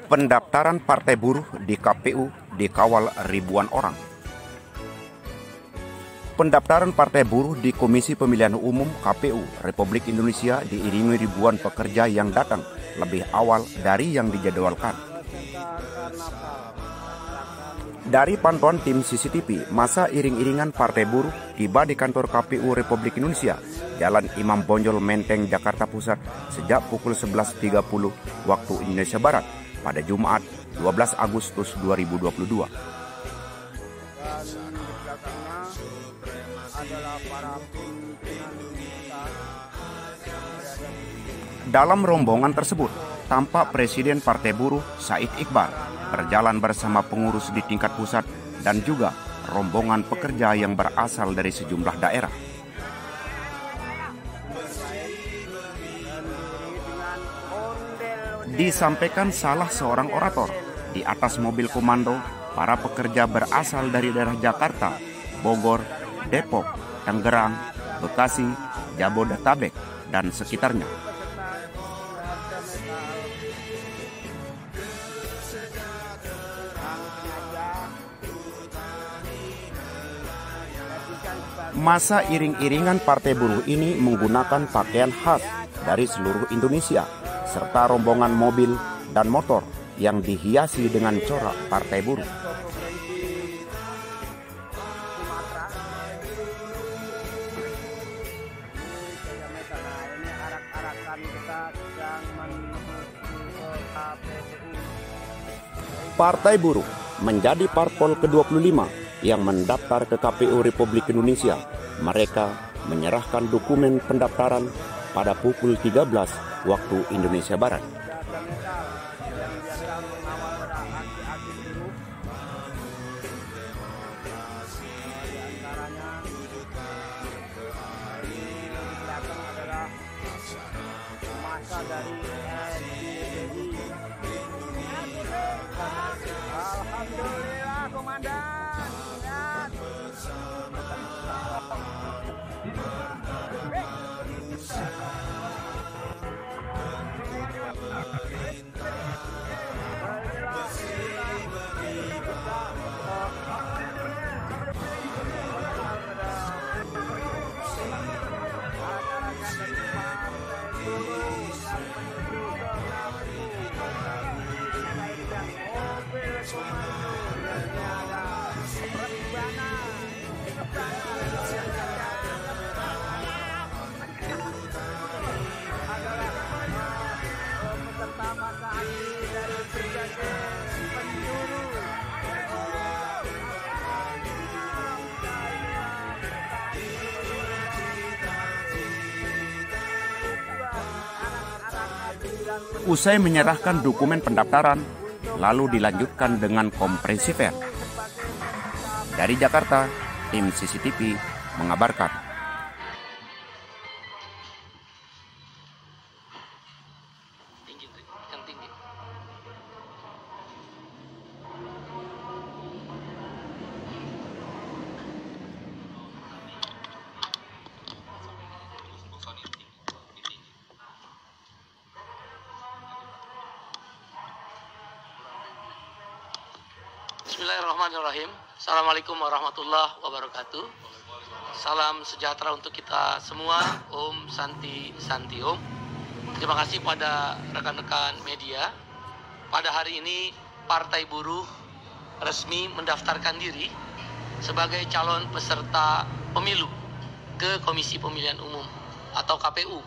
Pendaftaran Partai Buruh di KPU dikawal ribuan orang. Pendaftaran Partai Buruh di Komisi Pemilihan Umum KPU Republik Indonesia diiringi ribuan pekerja yang datang lebih awal dari yang dijadwalkan. Dari pantauan tim CCTV, masa iring-iringan Partai Buruh tiba di kantor KPU Republik Indonesia, Jalan Imam Bonjol, Menteng, Jakarta Pusat sejak pukul 11.30 waktu Indonesia Barat pada Jumat 12 Agustus 2022. Dalam rombongan tersebut, tampak Presiden Partai Buruh Said Iqbal berjalan bersama pengurus di tingkat pusat dan juga rombongan pekerja yang berasal dari sejumlah daerah. Disampaikan salah seorang orator, di atas mobil komando, para pekerja berasal dari daerah Jakarta, Bogor, Depok, Tangerang, Bekasi, Jabodetabek, dan sekitarnya. Masa iring-iringan Partai Buruh ini menggunakan pakaian khas dari seluruh Indonesia, serta rombongan mobil dan motor yang dihiasi dengan corak Partai Buruh. Partai Buruh menjadi parpol ke-25 yang mendaftar ke KPU Republik Indonesia. Mereka menyerahkan dokumen pendaftaran pada pukul 13 waktu Indonesia Barat. Alhamdulillah, Komandan. Usai menyerahkan dokumen pendaftaran, lalu dilanjutkan dengan konferensi pers. Dari Jakarta, tim CCTV mengabarkan. Bismillahirrahmanirrahim. Assalamualaikum warahmatullahi wabarakatuh. Salam sejahtera untuk kita semua. Om Santi Santi Om. Terima kasih pada rekan-rekan media. Pada hari ini Partai Buruh resmi mendaftarkan diri sebagai calon peserta pemilu ke Komisi Pemilihan Umum atau KPU.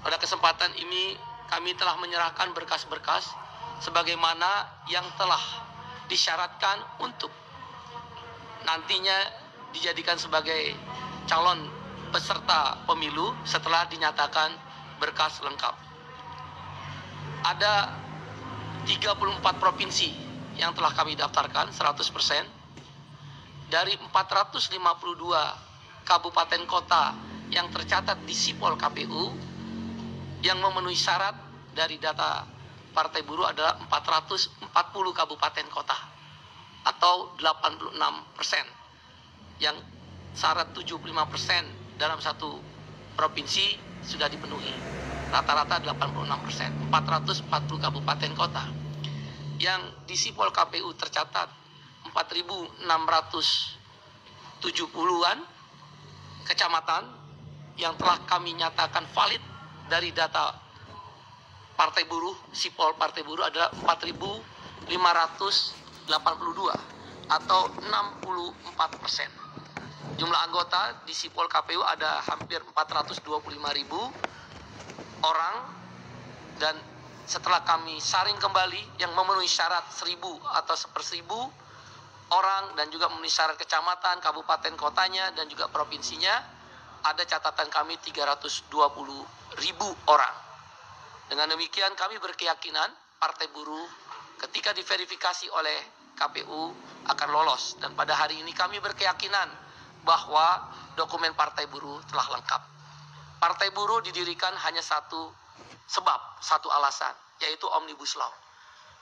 Pada kesempatan ini kami telah menyerahkan berkas-berkas sebagaimana yang telah disyaratkan untuk nantinya dijadikan sebagai calon peserta pemilu setelah dinyatakan berkas lengkap. Ada 34 provinsi yang telah kami daftarkan 100%. Dari 452 kabupaten kota yang tercatat di Sipol KPU yang memenuhi syarat dari data Partai Buruh adalah 440 kabupaten kota atau 86%, yang syarat 75% dalam satu provinsi sudah dipenuhi. Rata-rata 86%, 440 kabupaten kota. yang di sipol KPU tercatat 4.670-an kecamatan yang telah kami nyatakan valid dari data Partai Buruh, sipol Partai Buruh adalah 4.582 atau 64%. Jumlah anggota di sipol KPU ada hampir 425.000 orang, dan setelah kami saring kembali yang memenuhi syarat 1.000 atau 1/1000 orang dan juga memenuhi syarat kecamatan, kabupaten, kotanya dan juga provinsinya, ada catatan kami 320.000 orang. Dengan demikian kami berkeyakinan Partai Buruh ketika diverifikasi oleh KPU akan lolos, dan pada hari ini kami berkeyakinan bahwa dokumen Partai Buruh telah lengkap. Partai Buruh didirikan hanya satu sebab, satu alasan, yaitu Omnibus Law.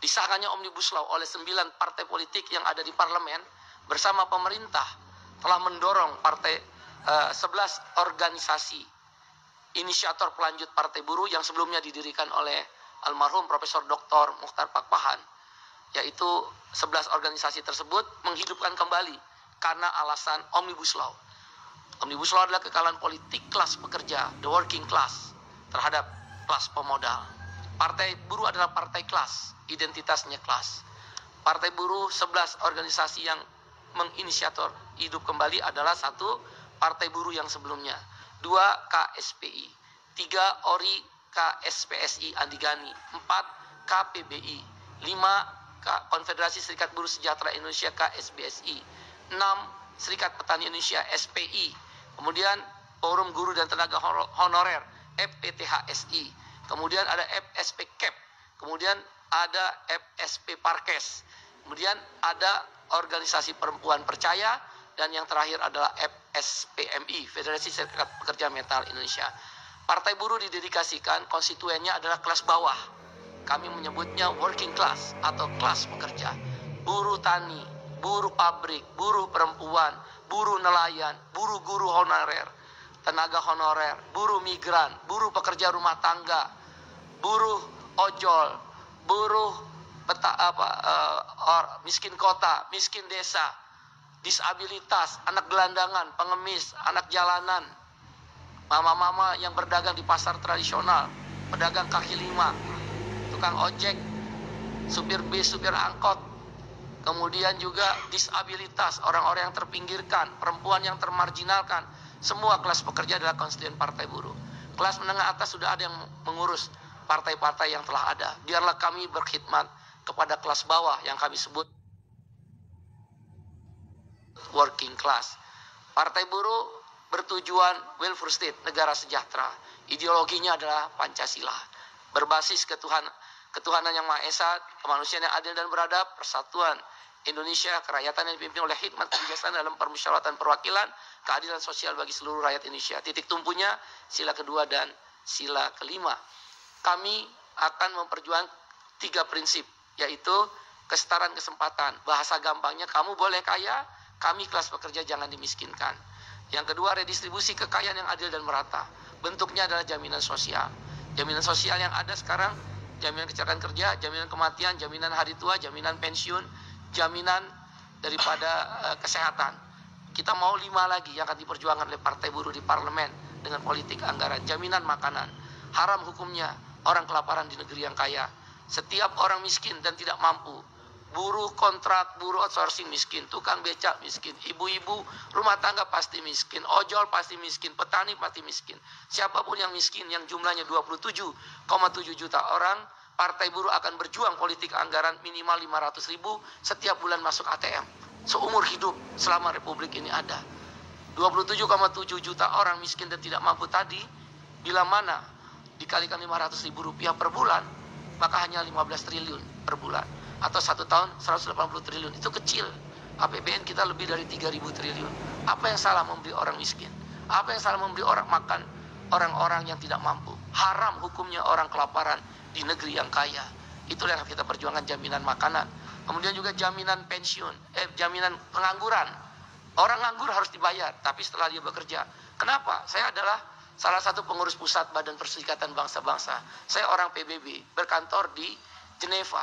Disahkannya Omnibus Law oleh 9 partai politik yang ada di parlemen bersama pemerintah telah mendorong 11 organisasi inisiator pelanjut Partai Buruh yang sebelumnya didirikan oleh almarhum Profesor Dr. Muchtar Pakpahan, yaitu 11 organisasi tersebut menghidupkan kembali karena alasan Omnibus Law. Omnibus Law adalah kekalahan politik kelas pekerja, the working class, terhadap kelas pemodal. Partai Buruh adalah partai kelas, identitasnya kelas. Partai Buruh 11 organisasi yang menginisiator hidup kembali adalah 1. Partai Buruh yang sebelumnya, 2. KSPI, 3. ORI KSPSI Andigani, 4. KPBI, 5. Konfederasi Serikat Buruh Sejahtera Indonesia KSBSI, 6. Serikat Petani Indonesia SPI, kemudian Forum Guru dan Tenaga Honorer FPTHSI, kemudian ada FSP CAP, kemudian ada FSP Parkes, kemudian ada Organisasi Perempuan Percaya, dan yang terakhir adalah FSPMI, Federasi Serikat Pekerja Metal Indonesia. Partai Buruh didedikasikan konstituennya adalah kelas bawah. Kami menyebutnya working class atau kelas pekerja. Buruh tani, buruh pabrik, buruh perempuan, buruh nelayan, buruh guru honorer, tenaga honorer, buruh migran, buruh pekerja rumah tangga, buruh ojol, buruh miskin kota, miskin desa, disabilitas, anak gelandangan, pengemis, anak jalanan, mama-mama yang berdagang di pasar tradisional, pedagang kaki lima, tukang ojek, supir bis, supir angkot, kemudian juga disabilitas, orang-orang yang terpinggirkan, perempuan yang termarginalkan, semua kelas pekerja adalah konstituen Partai Buruh. Kelas menengah atas sudah ada yang mengurus partai-partai yang telah ada. Biarlah kami berkhidmat kepada kelas bawah yang kami sebut working class. Partai Buruh bertujuan welfare state, negara sejahtera. Ideologinya adalah Pancasila, berbasis ketuhanan yang Maha Esa, kemanusiaan yang adil dan beradab, persatuan Indonesia, kerakyatan yang dipimpin oleh hikmat kebijaksanaan dalam permusyawaratan perwakilan, keadilan sosial bagi seluruh rakyat Indonesia. Titik tumpunya sila kedua dan sila kelima. Kami akan memperjuangkan 3 prinsip, yaitu kesetaraan kesempatan. Bahasa gampangnya, kamu boleh kaya, kami kelas pekerja jangan dimiskinkan. Yang kedua, redistribusi kekayaan yang adil dan merata. Bentuknya adalah jaminan sosial. Jaminan sosial yang ada sekarang, jaminan kecelakaan kerja, jaminan kematian, jaminan hari tua, jaminan pensiun, jaminan daripada kesehatan. Kita mau 5 lagi yang akan diperjuangkan oleh Partai Buruh di parlemen dengan politik anggaran. Jaminan makanan, haram hukumnya orang kelaparan di negeri yang kaya. Setiap orang miskin dan tidak mampu, buruh kontrak, buruh outsourcing miskin, tukang becak miskin, ibu-ibu rumah tangga pasti miskin, ojol pasti miskin, petani pasti miskin. Siapapun yang miskin, yang jumlahnya 27,7 juta orang, Partai Buruh akan berjuang politik anggaran minimal 500.000 setiap bulan masuk ATM. Seumur hidup selama Republik ini ada. 27,7 juta orang miskin dan tidak mampu tadi, bila mana dikalikan 500.000 rupiah per bulan, maka hanya 15 triliun per bulan. Atau 1 tahun 180 triliun. Itu kecil. APBN kita lebih dari 3.000 triliun. Apa yang salah memberi orang miskin? Apa yang salah memberi orang makan orang-orang yang tidak mampu? Haram hukumnya orang kelaparan di negeri yang kaya. Itulah yang kita perjuangkan, jaminan makanan. Kemudian juga jaminan pensiun, jaminan pengangguran. Orang nganggur harus dibayar, tapi setelah dia bekerja. Kenapa? Saya adalah salah satu pengurus pusat Badan Perserikatan Bangsa-Bangsa. Saya orang PBB, berkantor di Geneva.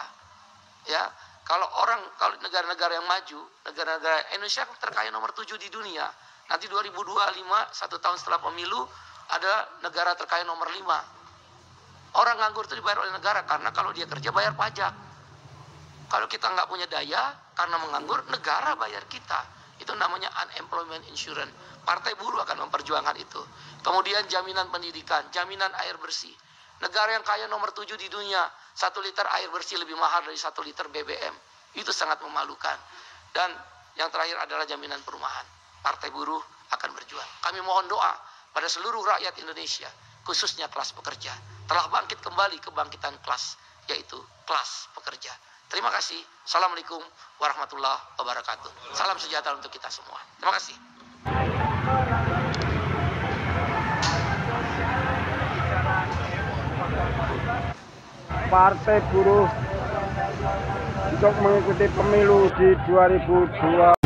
Ya, kalau negara-negara yang maju, negara-negara Indonesia terkaya nomor 7 di dunia. Nanti 2025, 1 tahun setelah pemilu, ada negara terkaya nomor 5. Orang nganggur itu dibayar oleh negara karena kalau dia kerja bayar pajak. Kalau kita nggak punya daya karena menganggur, negara bayar kita. Itu namanya unemployment insurance. Partai Buruh akan memperjuangkan itu. Kemudian jaminan pendidikan, jaminan air bersih. Negara yang kaya nomor 7 di dunia, 1 liter air bersih lebih mahal dari 1 liter BBM. Itu sangat memalukan. Dan yang terakhir adalah jaminan perumahan. Partai Buruh akan berjuang. Kami mohon doa pada seluruh rakyat Indonesia, khususnya kelas pekerja, telah bangkit kembali kebangkitan kelas, yaitu kelas pekerja. Terima kasih. Assalamualaikum warahmatullahi wabarakatuh. Salam sejahtera untuk kita semua. Terima kasih. Partai Buruh untuk mengikuti pemilu di 2020.